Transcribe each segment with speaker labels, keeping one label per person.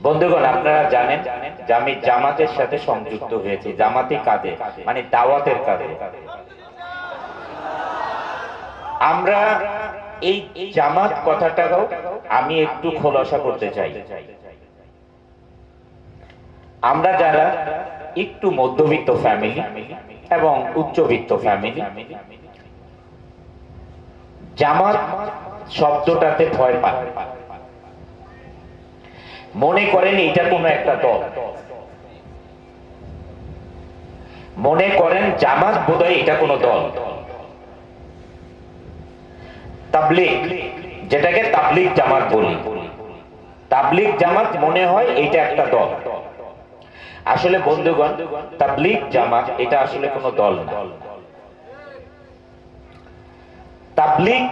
Speaker 1: বন্ধুগণ, আপনারা জানেন যে আমি জামাতের সাথে সংযুক্ত হয়েছি। জামাতি কাজে মানে দাওয়াতের কাজে। আমরা এই জামাত কথাটাও আমি একটু খোলাসা করতে চাই। আমরা যারা একটু মধ্যবিত্ত ফ্যামিলি এবং উচ্চবিত্ত ফ্যামিলি, জামাত শব্দটাতে ভয় পায়, মনে করেন এটা কোনো একটা দল, মনে করেন জামাত বোধহয় এটা কোনো দল। তাবলীগ, যেটাকে তাবলীগ জামাত বলি, তাবলীগ জামাত মনে হয় এইটা একটা দল। আসলে বন্ধুগণ, তাবলীগ জামাত এটা আসলে কোনো দল না। তাবলীগ,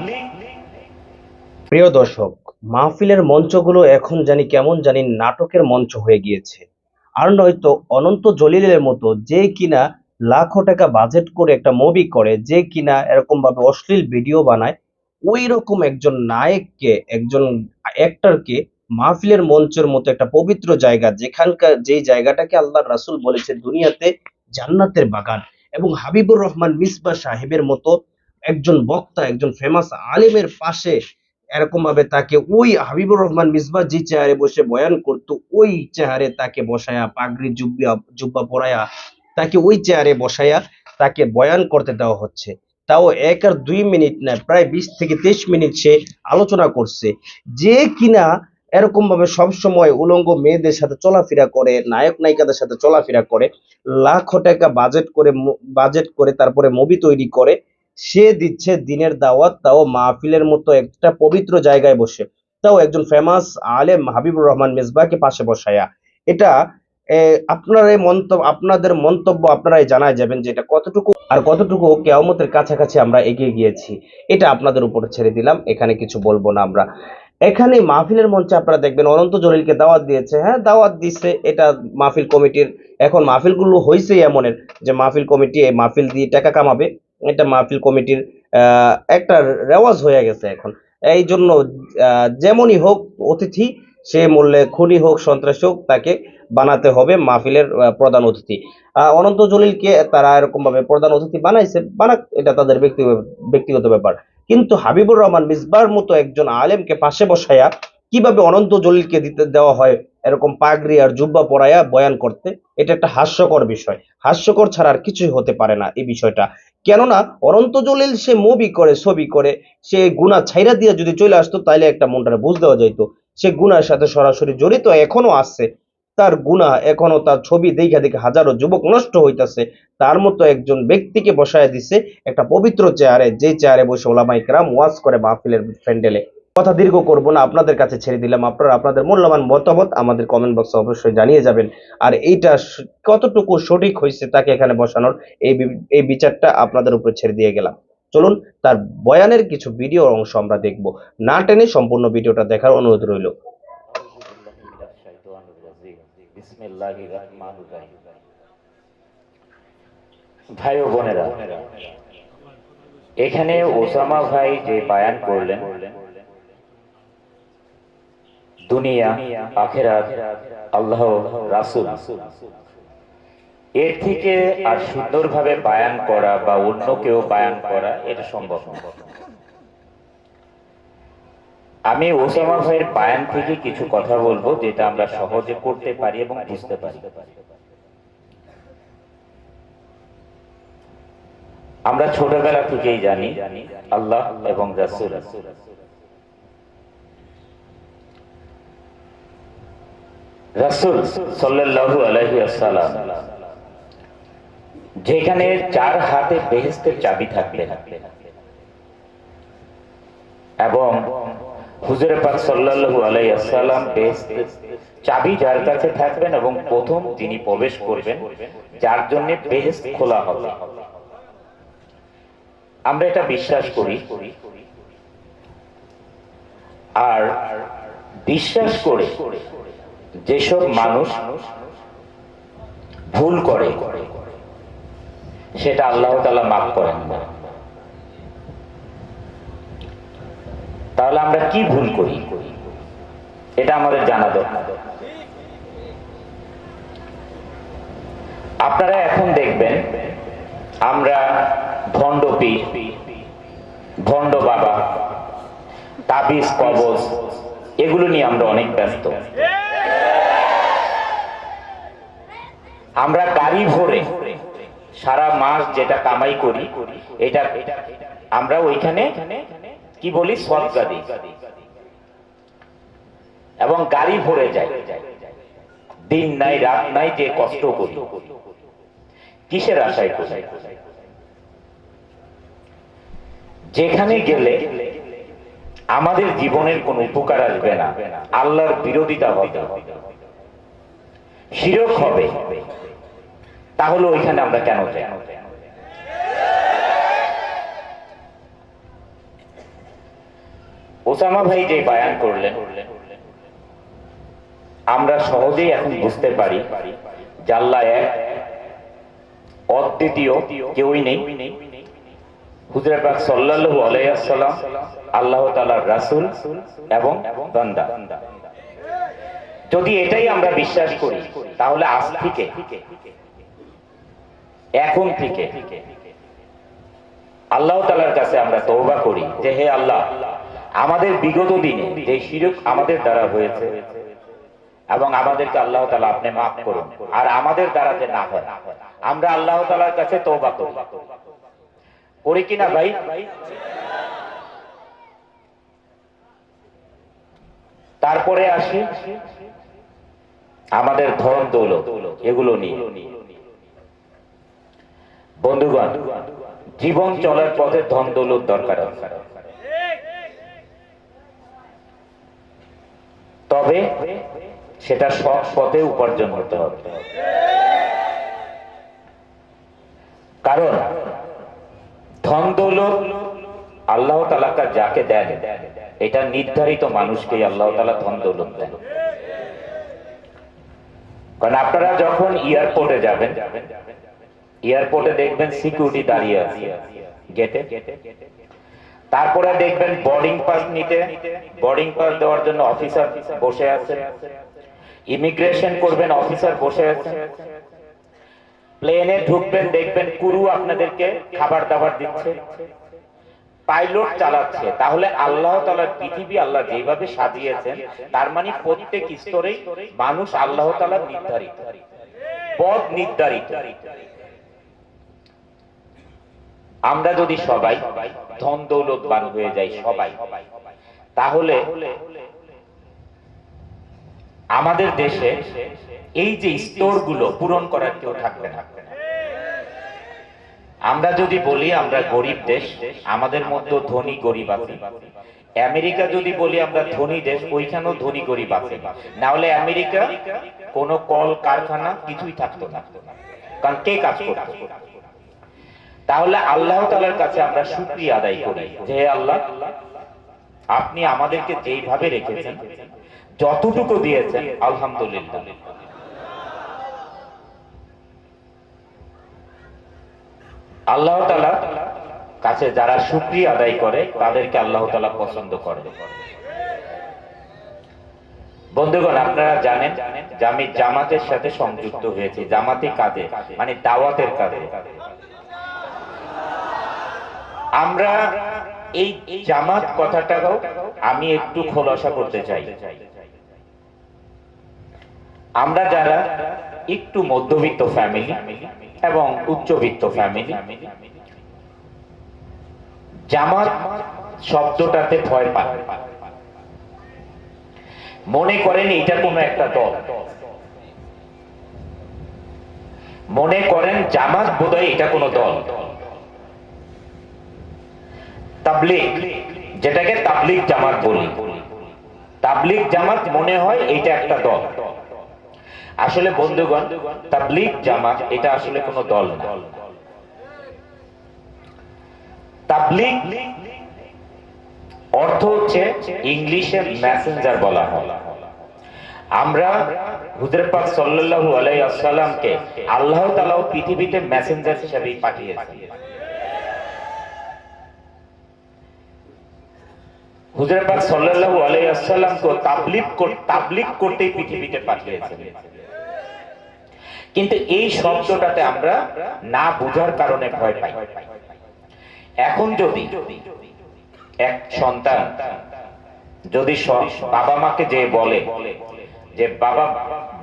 Speaker 2: প্রিয় দর্শক, মাহফিলের মঞ্চগুলো এখন জানি কেমন জানি নাটকের মঞ্চ হয়ে গিয়েছে। আর নয়তো অনন্ত জলিলের মতো, যে কিনা লাখো টাকা বাজেট করে একটা মুভি করে, যে কিনা এরকম ভাবে অশ্লীল ভিডিও বানায়, ওই রকম একজন নায়ককে, একজন অ্যাক্টরকে মাহফিলের মঞ্চের মতো একটা পবিত্র জায়গা, যেখানকার যেই জায়গাটাকে আল্লাহর রাসূল বলেছে দুনিয়াতে জান্নাতের বাগান, এবং হাবিবুর রহমান মিসবাহ সাহেবের মতো একজন বক্তা, একজন ফেমাস আলেমের পাশে এরকম ভাবে তাকে, ওই হাবিবুর রহমান মিসবাহ যে চেয়ারে বসে বয়ান করতো, ওই চেয়ারে তাকে বসায়া, পাগড়ি জুব্বা জুব্বা পরায়া তাকে ওই চেয়ারে বসায়া তাকে বয়ান করতে দেওয়া হচ্ছে। তাও 1 আর 2 মিনিট না, প্রায় 20 থেকে 23 মিনিট সে আলোচনা করছে। যে কিনা এরকম ভাবে সবসময় উলঙ্গ মেয়েদের সাথে চলাফেরা করে, নায়ক নায়িকাদের সাথে চলাফেরা করে, লাখো টাকা বাজেট করে তারপরে মুভি তৈরি করে, সে দিচ্ছে দিনের দাওয়াত, তাও মাহফিলের মতো একটা পবিত্র জায়গায় বসে, তাও একজন ফেমাস আলেম হাবিবুর রহমান মেজবাহকে পাশে বসায়া। এটা আপনার এই মন্তব্য, আপনাদের মন্তব্য আপনারাই জানায় যাবেন যে এটা কতটুকু আর কতটুকু কেয়ামতের কাছাকাছি আমরা এগিয়ে গিয়েছি। এটা আপনাদের উপর ছেড়ে দিলাম, এখানে কিছু বলবো না আমরা। এখানে মাহফিলের মঞ্চে আপনারা দেখবেন অনন্ত জলিলকে দাওয়াত দিয়েছে। হ্যাঁ, দাওয়াত দিচ্ছে, এটা মাহফিল কমিটির। এখন মাহফিলগুলো হয়েছে এমনের যে মাহফিল কমিটি এই মাহফিল দিয়ে টাকা কামাবে, এটা মাহফিল কমিটির একটা রেওয়াজ হয়ে গেছে এখন। এই জন্য যেমনই হোক অতিথি, সে মূল্যে খুনি হোক সন্ত্রাসী হোক, তাকে বানাতে হবে মাহফিলের প্রধান অতিথি। অনন্ত জলিলকে তারা এরকম ভাবে প্রধান অতিথি বানাইছে, বানাক, এটা তাদের ব্যক্তিগত ব্যাপার। কিন্তু হাবিবুর রহমান মিসবার মতো একজন আলেমকে পাশে বসায়া কিভাবে অনন্ত জলিলকে দিতে দেওয়া হয় এরকম পাগড়ি আর জুব্বা পরায়া বয়ান করতে, এটা একটা হাস্যকর বিষয়। হাস্যকর ছাড়া আর কিছুই হতে পারে না এই বিষয়টা। কেননা অনন্ত জলিল সে মুভি করে, ছবি করে, সে গুনাহ ছাইরা দিয়ে যদি চলে আসতো, তাইলে একটা মনটারে বুঝ দেওয়া যাইতো। সে গুনাহের সাথে সরাসরি জড়িত এখনো আছে, তার গুনাহ এখনো, তার ছবি দেখা দেখে হাজারো যুবক নষ্ট হইতাছে। তার মতো একজন ব্যক্তিকে বসায় দিছে একটা পবিত্র চেয়ারে, যে চেয়ারে বসে ওলামায়ে কেরাম ওয়াজ করে মাহফিলের প্যান্ডেলে। কথা দীর্ঘ করব না, আপনাদের কাছে ছেড়ে দিলাম। আপনারা আপনাদের মূল্যবান মতামত আমাদের কমেন্ট বক্সে অবশ্যই জানিয়ে যাবেন। আর এইটা কতটুকু সঠিক হয়েছে তাকে এখানে বসানোর, এই বিচারটা আপনাদের উপর ছেড়ে দিয়ে গেলাম। চলুন তার বয়ানের কিছু ভিডিও অংশ আমরা দেখব, না টেনে সম্পূর্ণ ভিডিওটা দেখার অনুরোধ রইল।
Speaker 1: বিসমিল্লাহির রহমানির রহিম। ভাই ও বোনেরা, এখানে ওসামা ভাই যে বায়ান করলেন, দুনিয়া, আখিরাত, আল্লাহ, রাসূল, এর থেকে আর সুন্দরভাবে বায়ান করা বা অন্য কেউ বায়ান করা এটা সম্ভব না। আমি ওসামা ভাইয়ের বায়ান থেকে কিছু কথা বলবো, যেটা আমরা সহজে করতে পারি এবং বুঝতে পারি। আমরা ছোটবেলা থেকেই জানি আল্লাহ এবং রাসূল, রাসূল সাল্লাল্লাহু আলাইহি ওয়াসাল্লাম যেখানে চার হাতে বেহেশতের চাবি থাকবে এবং হুজুরে পাক সাল্লাল্লাহু আলাইহি ওয়াসাল্লাম বেহেশতের চাবি যার কাছে থাকবেন এবং প্রথম তিনি প্রবেশ করবেন, যার জন্য বেহেশত খোলা হবে। আমরা এটা বিশ্বাস করি। আর বিশ্বাস করে যেসব মানুষ ভুল করে, সেটা আল্লাহ তাআলা মাফ করেন না। তাহলে আমরা কি ভুল করি এটা আমাদের জানা দরকার। আপনারা এখন দেখবেন আমরা ভণ্ড পীর, ভণ্ড বাবা, তাবিজ কবজ এগুলো নিয়ে আমরা অনেক ব্যস্ত। আমরা গাড়ি ভরে সারা মাস যেটা কামাই করি এটা আমরা ওইখানে কি বলি সদকা দিই এবং গাড়ি ভরে যাই, দিন নাই রাত নাই যে কষ্ট করি, কিসের আশায় করি? যেখানে গেলে আমাদের জীবনের কোন উপকার আসবে না, আল্লাহর বিরোধিতা হবে, শিরক হবে, তাহলে ওইখানে আমরা কেন যাই? ওসামা ভাই যে বায়ান করলেন আমরা সহজেই এখন বুঝতে পারি যে আল্লাহ এক, অদ্বিতীয়, কেউই নেই। হুজুর পাক সাল্লাল্লাহু আলাইহি ওয়াসাল্লাম আল্লাহ তাআলার রাসূল এবং বান্দা। যদি এটাই আমরা বিশ্বাস করি তাহলে আজ থেকে, এখন থেকে আল্লাহ তাআলার কাছে আমরা তওবা করি যে হে আল্লাহ, আমাদের বিগত দিনে যে শিরক আমাদের দ্বারা হয়েছে এবং আমাদেরকে আল্লাহ তাআলা আপনি মাফ করুন, আর আমাদের দ্বারা যে না হয় আমরা আল্লাহ তাআলার কাছে তওবা করি কিনা ভাই? তারপরে আসি আমাদের ধন দৌলত এগুলো নিয়ে। বন্ধুগণ, জীবন চলার পথে ধন দৌলত দরকার, তবে সেটা সৎ পথে উপার্জন হতে হবে। কারণ ধন দৌলত আল্লাহ তাআলা যাকে দেন এটা নির্ধারিত মানুষকেই আল্লাহ তাআলা ধন দৌলত দেন। কারণ আপনারা যখন এয়ারপোর্টে যাবেন, এয়ারপোর্টে দেখবেন সিকিউরিটি দাঁড়িয়ে আছে গেটে, তারপরে দেখবেন বোর্ডিং পাস নিতে, বোর্ডিং পাস দেওয়ার জন্য অফিসার বসে আছে, ইমিগ্রেশন করবেন অফিসার বসে আছে, প্লেনে ঢুকবেন দেখবেন কুরু আপনাদেরকে খাবার দাবার দিচ্ছে, পাইলট চালাচ্ছে। তাহলে আল্লাহ তাআলার পৃথিবী আল্লাহ যেভাবে সাজিয়েছেন তার মানে প্রত্যেক স্তরেই মানুষ আল্লাহ তাআলার নির্ধারিত, পদ নির্ধারিত। আমরা যদি সবাই ধন দৌলতবান হয়ে যাই সবাই, তাহলে আমাদের দেশে এই যে স্তরগুলো পূরণ করার কেউ থাকবে না। আমরা যদি বলি আমরা গরিব দেশ, আমাদের মধ্যে ধনী গরিব আছে। আমেরিকা যদি বলি আমরা ধনী দেশ, ওইখানেও ধনী গরিব আছে। না হলে আমেরিকা কোন কল কারখানা কিছুই থাকতো না, কারণ কে কাজ করতো? তাহলে আল্লাহ তাআলার কাছে আমরা শুকরিয়া আদায় করি যে আল্লাহ, আপনি আমাদেরকে যেইভাবে রেখেছেন, যতটুকু দিয়েছেন আলহামদুলিল্লাহ। আল্লাহ তাআলা কাছে যারা শুকরিয়া আদায় করে তাদেরকে আল্লাহ তাআলা পছন্দ করে। বন্ধুগণ, আপনারা জানেন যে আমি জামাতের সাথে সংযুক্ত হয়েছি। জামাতি কাজে মানে দাওয়াতের কাজে। আমরা এই জামাত কথাটাও আমি একটু খোলাসা করতে চাই। আমরা যারা একটু মধ্যবিত্ত ফ্যামিলি এবং উচ্চবিত্ত ফ্যামিলি, জামাত শব্দটাতে ভয় পায়, মনে করেন এটা কোনো একটা দল, মনে করেন জামাত বোধহয় এটা কোনো দল। তাবলীগ, যেটাকে তাবলীগ জামাত বলি, তাবলীগ জামাত মনে হয় এটা একটা দল। আসলে বন্ধুগণ, তাবলীগ জামাত এটা আসলে কোনো দল না। তাবলীগ অর্থ হচ্ছে ইংলিশে মেসেঞ্জার বলা হয়। আমরা হুজুর পাক সাল্লাল্লাহু আলাইহি ওয়াসাল্লামকে আল্লাহ তাআলা পৃথিবীতে মেসেঞ্জার হিসেবে পাঠিয়েছেন। হুজুর পাক সাল্লাল্লাহু আলাইহি ওয়াসাল্লামকে তাবলীগ করতেই পৃথিবীতে পাঠিয়েছেন। কিন্তু এই শব্দটাতে আমরা না বুঝার কারণে ভয় পাই। এখন যদি এক সন্তান যদি বাবা মাকে যে বলে যে বাবা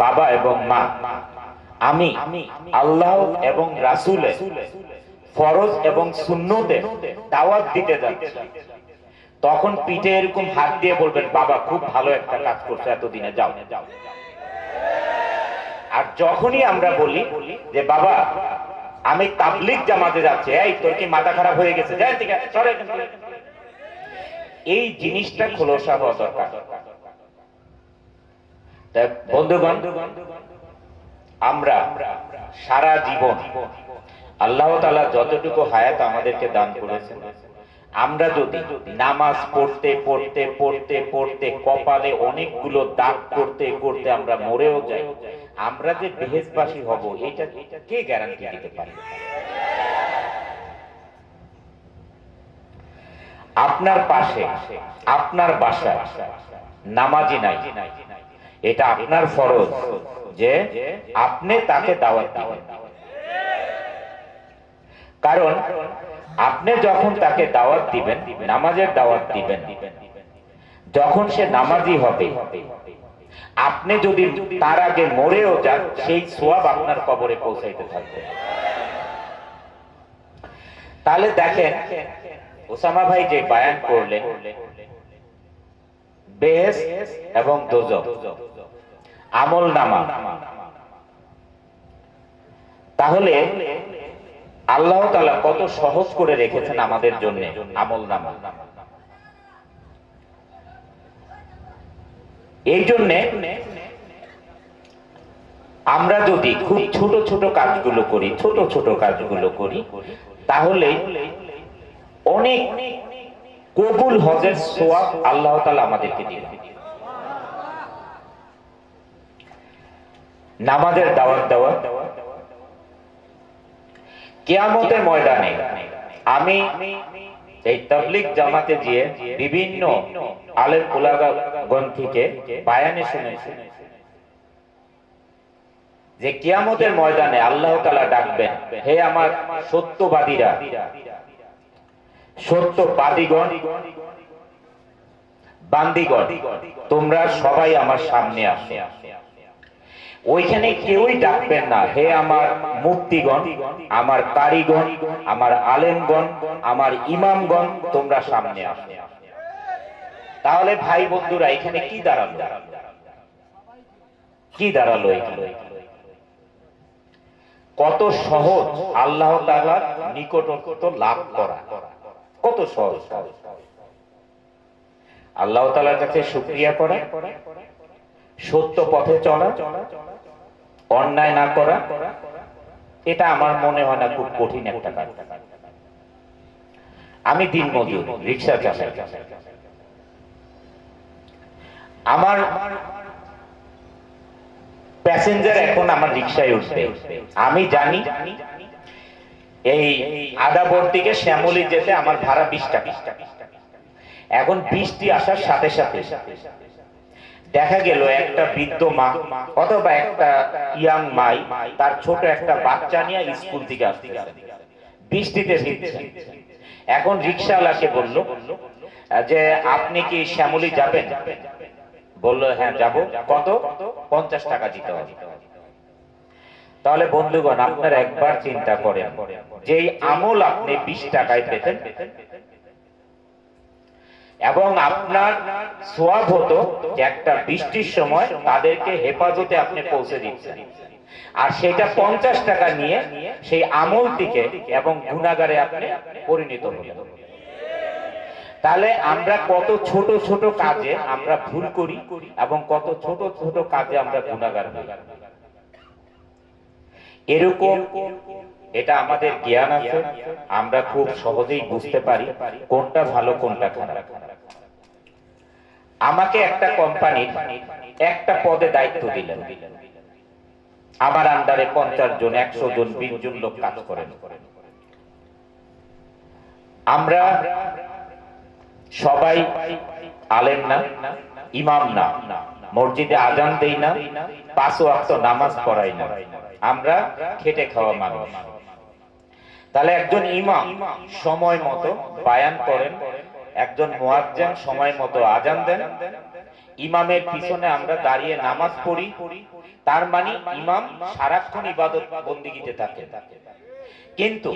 Speaker 1: বাবা এবং মা, আমি আল্লাহ এবং রাসূলের ফরজ এবং সুন্নতের দাওয়াত দিতে যাচ্ছি, তখন পিঠে এরকম হাত দিয়ে বলবেন বাবা খুব ভালো একটা কাজ করছে, এতদিনে যাও। আর যখনই আমরা বলি যে বাবা আমি তাবলীগ জামাতে যাচ্ছি, এই তোর কি মাথা খারাপ হয়ে গেছে, যা ঠিক আছে সরে এখান থেকে। এই জিনিসটা খোলসা হওয়া দরকার। বন্ধুগণ, আমরা সারা জীবন আল্লাহ তাআলা যতটুকু হায়াত আমাদেরকে দান করেছেন, আমরা যদি নামাজ পড়তে পড়তে পড়তে পড়তে কপালে অনেকগুলো দাগ করতে করতে আমরা মরেও যাই, আমরা যে বেহেশতবাসী হব এটা কে গ্যারান্টি দিতে পারে? আপনার পাশে আপনার বাসায় নামাজি নাই, এটা আপনার ফরজ যে আপনি তাকে দাওয়াত দিবেন। কারণ আপনি যখন তাকে দাওয়াত দিবেন, নামাজের দাওয়াত দিবেন, যখন সে নামাজি হবে, আপনি যদি তার আগে মরেও যান, সেই সওয়াব আপনার কবরে পৌঁছাইতে থাকবে। তাহলে দেখেন ওসামা ভাই যে বয়ান করলেন বেহেশত এবং দোজখ, আমলনামা, তাহলে আল্লাহ তাআলা কত সহজ করে রেখেছেন আমাদের জন্য আমলনামা। এই জন্য আমরা যদি খুব ছোট ছোট কাজগুলো করি, ছোট ছোট কাজগুলো করি, তাহলে অনেক কবুল হজের সওয়াব আল্লাহ তাআলা আমাদেরকে দিবেন। নামাজের দাওয়াত দেওয়া, কিয়ামতের ময়দানে আমি এই তাবলীগ জামাতে গিয়ে বিভিন্ন আলেম উলামাগণ থেকে বায়ানে শুনেছি যে কিয়ামতের ময়দানে আল্লাহ তাআলা ডাকবেন, হে আমার সত্যবাদীরা, সত্যবাদীগণ, বান্দীগণ, তোমরা সবাই আমার সামনে আসো। ওইখানে কেউই ডাকবেন না হে আমার মুফতিগণ, আমার কারিগণ, আমার আলেমগণ, আমার ইমামগণ, তোমরা সামনে আসো। তাহলে ভাই বন্ধুরা এখানে কি দাঁড়ালো? কি দাঁড়ালো? এখানে কত সহজ আল্লাহ তাআলার নিকটত্ব লাভ করা, কত সহজ। আল্লাহ তাআলার কাছে শুকরিয়া করা, সত্য পথে চলা, অন্যায় না করা, এটা আমার মনে হয় না খুব কঠিন একটা কাজ। আমি দিনমজুর, রিকশা চালাই, আমার প্যাসেঞ্জার এখন আমার রিকশায় উঠবে, আমি জানি এই আদাবর থেকে শ্যামলী যেতে আমার ভাড়া 20 টাকা। এখন বৃষ্টি আসার সাথে সাথে দেখা গেল একটা বৃদ্ধ মা অথবা একটা ইয়াং মাই তার ছোট একটা বাচ্চা নিয়ে স্কুল থেকে আসছে, বৃষ্টিতে ভিজছে। এখন রিকশাওয়ালাকে বলল যে আপনি কি শ্যামলী যাবেন? বলল হ্যাঁ যাব। কত? 50 টাকা দিতে হবে। তাহলে বন্ধুগণ আপনারা একবার চিন্তা করেন, যেই আমল আপনি 20 টাকায় পেতেন এবং আপনার সওয়াব হতো যে একটা বৃষ্টির সময় তাদেরকে হেফাজতে আপনি পৌঁছে দিচ্ছেন, আর সেটা 50 টাকা নিয়ে সেই আমলটিকে এবং গুনাহগারে আপনি পরিণত হলেন। তাহলে আমরা কত ছোট ছোট কাজে আমরা ভুল করি এবং কত ছোট ছোট কাজে আমরা গুনাহগার হই। এরকম এটা আমাদের জ্ঞান আছে, আমরা খুব সহজেই বুঝতে পারি কোনটা ভালো কোনটা খারাপ। আমাকে একটা কোম্পানির একটা পদে দায়িত্ব দিলেন, আমার আন্ডারে 50 জন, 100 জন, 20 জন লোক কাজ করেন। আমরা সবাই আলেম না, ইমাম না, মসজিদে আজান দেই না, 5 ওয়াক্ত নামাজ পড়াই না, আমরা খেটে খাওয়া মানুষ। তাহলে একজন ইমাম সময় মতো বায়ান করেন, একজন মুয়াজ্জিন সময় মতো আজান দেন, ইমামের পিছনে আমরা দাঁড়িয়ে নামাজ পড়ি, তার মানে ইমাম সারাক্ষণ ইবাদত বন্দিগিতে থাকে। কিন্তু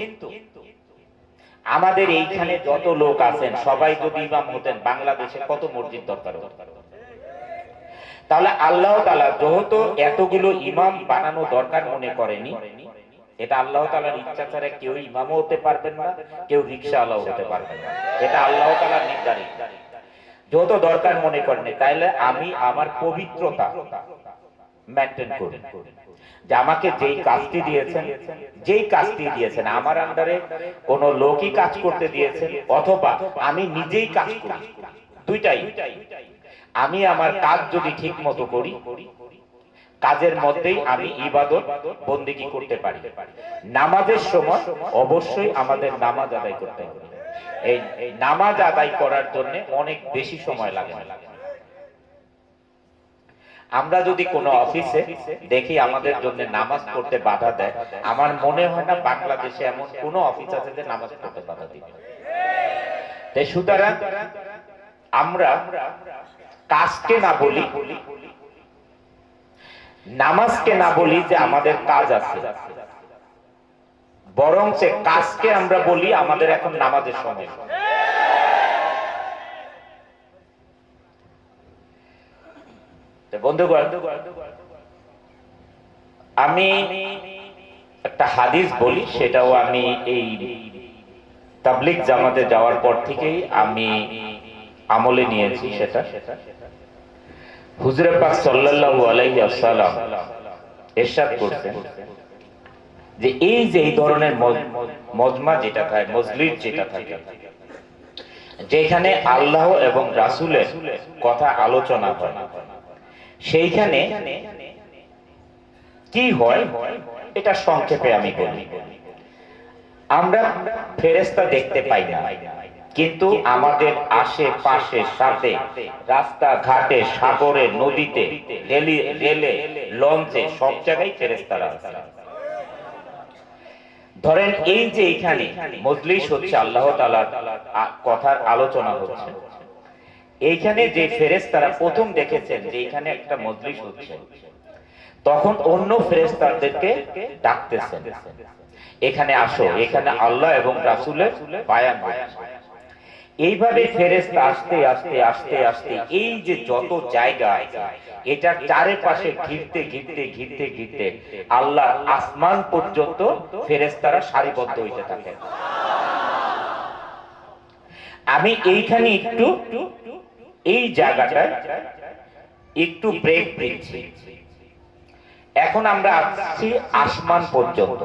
Speaker 1: আমাদের এইখানে যত লোক আছেন সবাই যদি ইমাম হতেন, বাংলাদেশে কত মসজিদ দরকার হতো। তাহলে আল্লাহ তাআলা যেহেতু এতগুলো ইমাম বানানো দরকার মনে করেনি, এটা আল্লাহ তাআলার ইচ্ছা ছাড়া কেউ ইমামও হতে পারবেন না, কেউ রিকশাওয়ালাও হতে পারবেন না, এটা আল্লাহ তাআলার নির্ধারিত। যেহেতু দরকার মনে করেনি, তাইলে আমি আমার পবিত্রতা মেনটেন করি, যে আমাকে যেই কাজটি দিয়েছেন আমার আন্ডারে কোন লোকই কাজ করতে দিয়েছেন অথবা আমি নিজেই কাজ করি, দুইটাই। আমি আমার কাজ যদি ঠিক মতো করি, কাজের মধ্যেই আমি ইবাদত বন্দেগী করতে পারি। নামাজের সময় অবশ্যই আমাদের নামাজ আদায় করতে হবে। এই নামাজ আদায় করার জন্য অনেক বেশি সময় লাগে। আমরা যদি কোনো অফিসে দেখি আমাদের জন্য নামাজ পড়তে বাধা দেয়, আমার মনে হয় না বাংলাদেশে এমন কোনো অফিস আছে যে নামাজ পড়তে বাধা দিবে। তাই সুতরাং আমরা কাজকে না বলি, নামাজকে না বলি যে আমাদের কাজ আছে, বরং সে কাজকে আমরা বলি আমাদের এখন নামাজের সময়। বন্ধুগণ, আমি একটা হাদিস বলি, সেটাও আমি এই তাবলীগ জামাতে যাওয়ার পর থেকেই আমি আমলে নিয়েছি। সেটা হুজুর পাক সাল্লাল্লাহু আলাইহি ওয়াসাল্লাম ইরশাদ করেছেন যে এই ধরনের মজমা যেটা থাকে, মজলিস যেটা থাকে, যেখানে আল্লাহ এবং রাসূলের কথা আলোচনা হয়, সেইখানে কি হয় এটা সংক্ষেপে আমি বলি। আমরা ফেরেশতা দেখতে পাই না, কিন্তু আমাদের আশেপাশে, সাথে, রাস্তা ঘাটে, সাগরে, নদীতে, রেলে, লঞ্চে, সব জায়গায় ফেরেশতারা আছে। ধরেন এই যে এখানে মজলিস হচ্ছে, আল্লাহ তাআলার কথার আলোচনা হচ্ছে, এইখানে যে ফেরেশতারা প্রথম দেখেছেন যে এখানে একটা মজলিস হচ্ছে, তখন অন্য ফেরেশতাদেরকে ডাকতেছেন, এখানে আসো, এখানে আল্লাহ এবং রাসূলের বায়ান হচ্ছে। এইভাবে ফেরেশতা আস্তে আস্তে আস্তে আস্তে এই যে যত জায়গা আছে, এটার চারিপাশে ঘিরতে ঘিরতে ঘিরতে ঘিরতে আল্লাহ আসমান পর্যন্ত ফেরেশতারা সারিবদ্ধ হইতে থাকে। আমি এইখানে একটু এই জায়গাটায় একটু ব্রেক দিচ্ছি। এখন আমরা আসছি আসমান পর্যন্ত,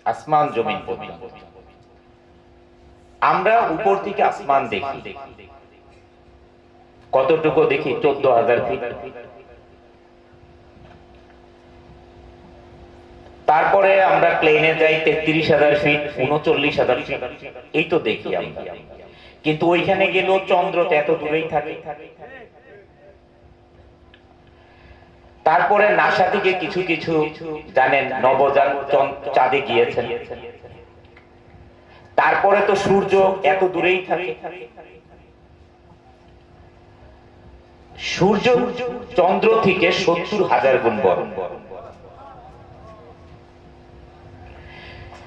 Speaker 1: আসমান জমিন পর্যন্ত। আমরা উপর থেকে আসমান দেখি, কতটুকু দেখি? 14,000 ফিট। তারপরে আমরা প্লেনে যাই 33,000 ফিট, 39,000 ফিট, এই তো দেখি আমরা। কিন্তু ওইখানে গেলেও চন্দ্রটা এত দূরেই থাকে। তারপরে নাসা থেকে কিছু কিছু জানেন নভোযান চাঁদে গিয়েছেন। তারপরে তো সূর্য এত দূরেই থাকে। সূর্য চন্দ্র থেকে 70,000 গুণ বড়।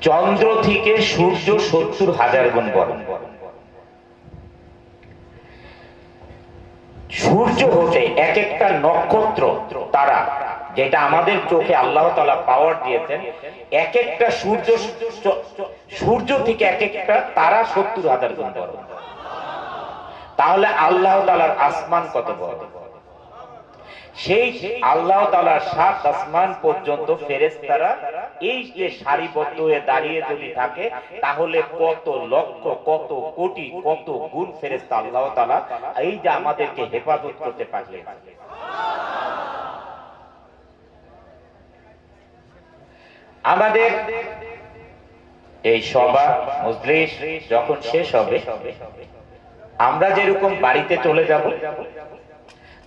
Speaker 1: চন্দ্র থেকে সূর্য 70,000 গুণ বড়। সূর্য হচ্ছে এক একটা নক্ষত্র, তারা, যেটা আমাদের চোখে আল্লাহ তাআলা পাওয়ার দিয়েছেন। এক একটা সূর্য থেকে এক একটা তারা 70,000 গুণ বড়। তাহলে আল্লাহ তাআলার আসমান কত বড়? সেই আল্লাহ তাআলার 7 আসমান পর্যন্ত ফেরেশতারা এই যে সারিবদ্ধ হয়ে দাঁড়িয়ে যদি থাকে, তাহলে কত লক্ষ, কত কোটি, কত গুণ ফেরেশতা আল্লাহ তাআলা এই যে আমাদেরকে হেফাজত করতে পারলেন। আমাদের এই সভা মজলিস যখন শেষ হবে, আমরা যেরকম বাড়িতে চলে যাব,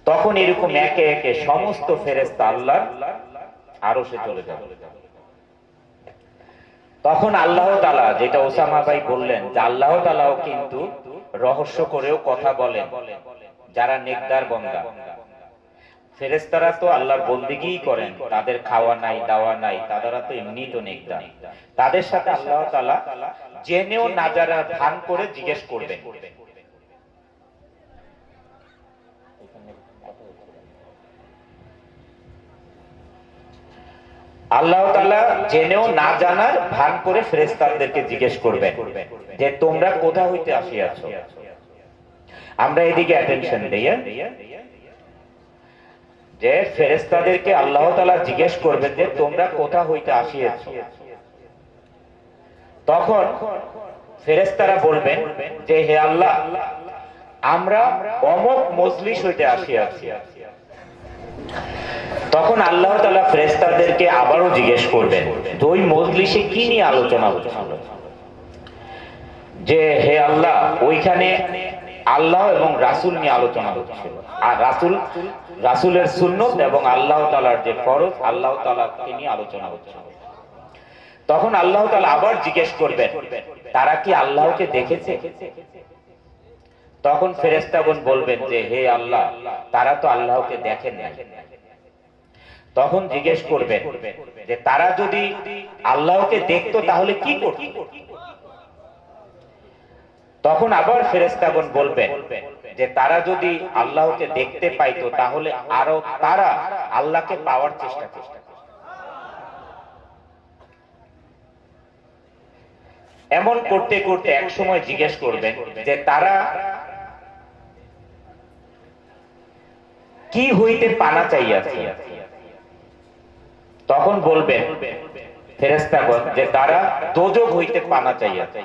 Speaker 1: তখন এরকম একে একে সমস্ত ফেরেশতা আল্লাহ আরো সে চলে যাবে। তখন আল্লাহ তাআলা, যেটা ওসামা ভাই বললেন, যে আল্লাহ তাআলাও কিন্তু রহস্য করেও কথা বলেন যারা নেককার বান্দা। ফেরেশতারা তো আল্লাহর বন্দেগী করেন, তাদের খাওয়া নাই দাওয়া নাই, তারা তো এমনি তো নেককার। তাদের সাথে আল্লাহ তাআলা জেনেও না জানার ভান করে জিজ্ঞেস করবেন। আল্লাহ তাআলা জেনেও না জানার ভান করে ফেরেশতাদেরকে জিজ্ঞেস করবেন যে তোমরা কোথা হইতে আসিয়াছো। আমরা এদিকে অ্যাটেনশন দেই, যে ফেরেশতাদেরকে আল্লাহ তাআলা জিজ্ঞেস করবেন যে তোমরা কোথা হইতে আসিয়াছো। তখন ফেরেশতারা বলবেন যে হে আল্লাহ, আমরা অমুক মজলিস হইতে আসিয়াছি। তখন আল্লাহ তাআলা ফেরেশতাদেরকে আবারও জিজ্ঞেস করবেন যে ওই মজলিসে কি নিয়ে আলোচনা হচ্ছিল। যে হে আল্লাহ, ওইখানে আল্লাহ এবং রাসূল নিয়ে আলোচনা হচ্ছিল, আর রাসূলের সুন্নত এবং আল্লাহ তাআলার যে ফরজ, আল্লাহ তাআলাকে নিয়ে আলোচনা হচ্ছিল। তখন আল্লাহ তাআলা আবার জিজ্ঞেস করবেন তারা কি আল্লাহকে দেখেছে। তখন ফেরেশতাগণ বলবেন যে হে আল্লাহ, তারা তো আল্লাহকে দেখেন নাই। তখন জিজ্ঞেস করবেন যে তারা যদি আল্লাহকে দেখতো তাহলে কি করত। তখন আবার ফেরেশতাগণ বলবেন যে তারা যদি আল্লাহকে দেখতে পাইতো তাহলে আরো তারা আল্লাহকে পাওয়ার চেষ্টা করত। এমন করতে করতে এক সময় জিজ্ঞেস করবেন যে তারা কি হইতে পানা চাইয়াছে। তখন বলবেন ফেরেশতাগণ যে তারা দোজখ হইতে পানা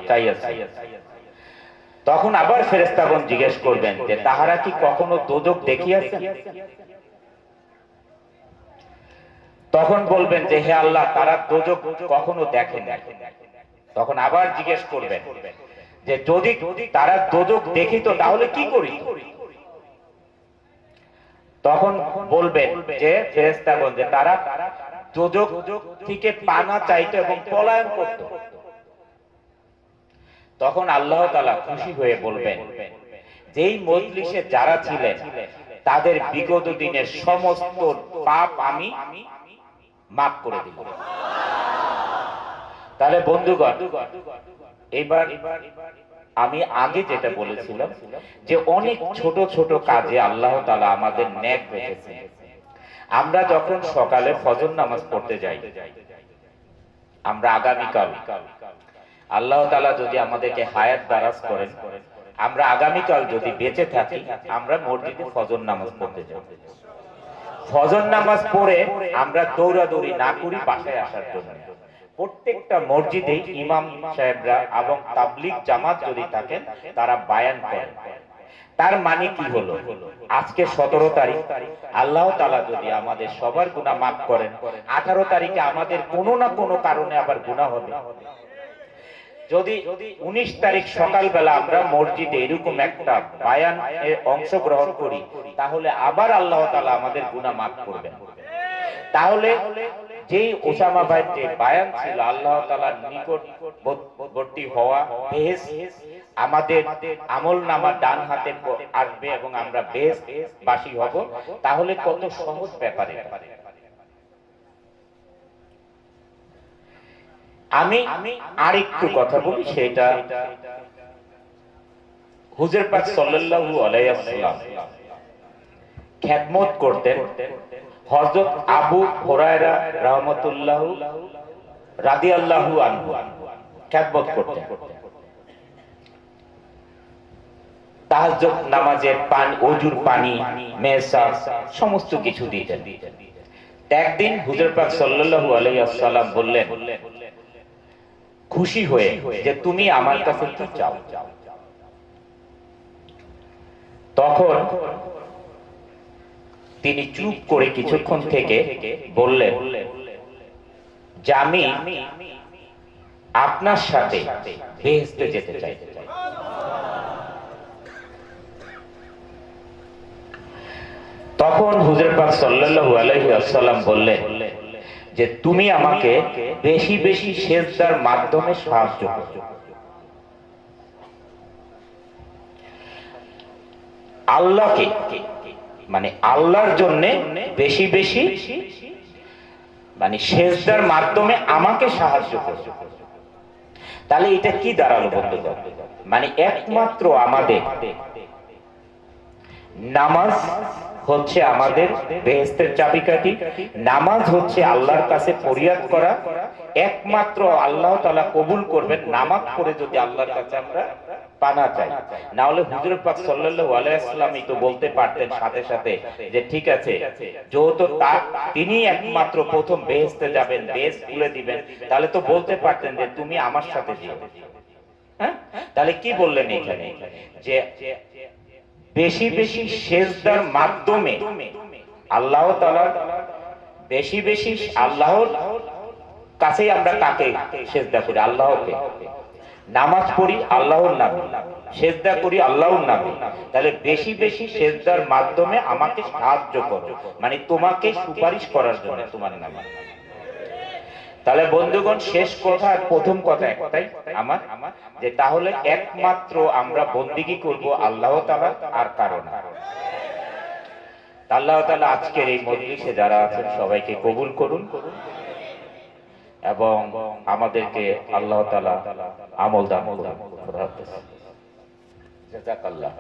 Speaker 1: চাইয়াছে। তখন আবার ফেরেশতাগণ জিজ্ঞেস করবেন যে তাহারা কি কখনো দোজখ দেখিয়াছে। তখন বলবেন যে হে আল্লাহ, তারা দোজখ কখনো দেখেন নাই। তখন আবার জিজ্ঞেস করবেন যে যদি তারা দোজখ দেখিত তাহলে কি করিত। তখন বলবেন যে ফেরেশতাগণ যে তারা দোজখ থেকে পানা চাইতো এবং পলায়ন করত। তখন আল্লাহ তাআলা খুশি হয়ে বলবেন যেই মজলিসে যারা ছিলেন তাদের বিগত দিনের সমস্ত পাপ আমি মাফ করে দিব। তাহলে বন্ধুগণ, এবার আমি আগে যেটা বলেছিলাম যে অনেক ছোট ছোট কাজে আল্লাহ তাআলা আমাদের নেক রেখেছেন। আমরা যখন সকালে ফজর নামাজ পড়তে যাই, আমরা আগামীকাল আল্লাহ তাআলা যদি আমাদেরকে হায়াত দারাজ করেন, আমরা আগামীকাল যদি বেঁচে থাকি, আমরা মসজিদে ফজর নামাজ পড়তে যাব। ফজর নামাজ পড়ে আমরা দৌড়াদৌড়ি না করি বাসায় আসার জন্য। প্রত্যেকটা মসজিদে ইমাম সাহেবরা এবং তাবলীগ জামাত যদি থাকেন তারা বায়ান করেন। তার মানে কি হলো, আজকে 17 তারিখ, আল্লাহ তাআলা যদি আমাদের সবার গুনাহ মাফ করেন, 18 তারিখে আমাদের কোনো না কোনো কারণে আবার গুনাহ হবে। যদি 19 তারিখ সকালবেলা আমরা মসজিদে এরকম একটা বায়ান অংশগ্রহণ করি, তাহলে আবার আল্লাহ তাআলা আমাদের গুনাহ মাফ করবেন। তাহলে যেই ওসামা ভাইয়ের যে বায়ান ছিল, আল্লাহ তাআলার নিকটবর্তী হওয়া, বেহেশত আমাদের আমলনামা ডান হাতে আসবে এবং আমরা বেহেশতবাসী হব, তাহলে কত সহজ ব্যাপারে। আমি আরেকটু কথা বলি, সেটা হুজুর পাক সাল্লাল্লাহু আলাইহি ওয়াসাল্লাম খিদমত করতেন। হযরত আবু হুরায়রা রাহমাতুল্লাহু রাদিয়াল্লাহু আনহু খিদমত করতেন। তাহাজ্জুদ নামাজের পানি, ওযুর পানি, মেসাজ সমস্ত কিছু দিতেন। একদিন হুজুর পাক সাল্লাল্লাহু আলাইহি ওয়াসাল্লাম বললেন খুশি হয়ে যে তুমি আমার কাছে কি চাও। তখন তিনি চুপ করে কিছুক্ষণ থেকে বললেন যে আমি আপনার সাথে বেহেশতে যেতে চাই। তখন হুজুর পাক সাল্লাল্লাহু আলাইহি ওয়াসাল্লাম বললেন যে তুমি আমাকে বেশি বেশি সেজদার মাধ্যমে সাহায্য করো। আল্লাহকে মানে আল্লাহর জন্য বেশি বেশি মানে সেজদার মাধ্যমে আমাকে সাহায্য করো। তাহলে এটা কি দাঁড়ালো বন্ধুগণ? মানে একমাত্র আমাদের নামাজ হচ্ছে আমাদের বেহেশতের চাবিকাঠি। নামাজ হচ্ছে আল্লাহর কাছে ফরিয়াদ করা। একমাত্র আল্লাহ তাআলা কবুল করবেন নামাজ পড়ে যদি আল্লাহর কাছে আমরা পানা চাই। না হলে হুজুর পাক সাল্লাল্লাহু আলাইহি ওয়াসাল্লামই তো বলতে পারতেন সাথে সাথে যে ঠিক আছে, যেহেতু তিনি একমাত্র প্রথম বেহেশতে যাবেন, বেহেশত খুলে দিবেন, তাহলে তো বলতে পারতেন যে তুমি আমার সাথে যেও। হ্যাঁ, তাহলে কি বললেন এখানে? যে বেশি বেশি সেজদার মাধ্যমে আল্লাহ তাআলার বেশি বেশি আল্লাহর কাছেই আমরা কাকে সেজদা করি? আল্লাহকে। নামাজ পড়ি আল্লাহর নামে, সেজদা করি আল্লাহর নামে। তাহলে বেশি বেশি সেজদার মাধ্যমে আমাকে সাহায্য করো, মানে তোমাকে সুপারিশ করার জন্য তোমার নামে। তাহলে বন্ধুগণ, শেষ কথা আর প্রথম কথা একটাই আমার, যে তাহলে একমাত্র আমরা বন্দিগি করব আল্লাহ তাআলা, আর কারো না। আল্লাহ তাআলা আজকের এই মজলিসে যারা আছেন সবাইকে কবুল করুন এবং আমাদেরকে আল্লাহ তাআলা আমল দান করুন। জাযাকাল্লাহ।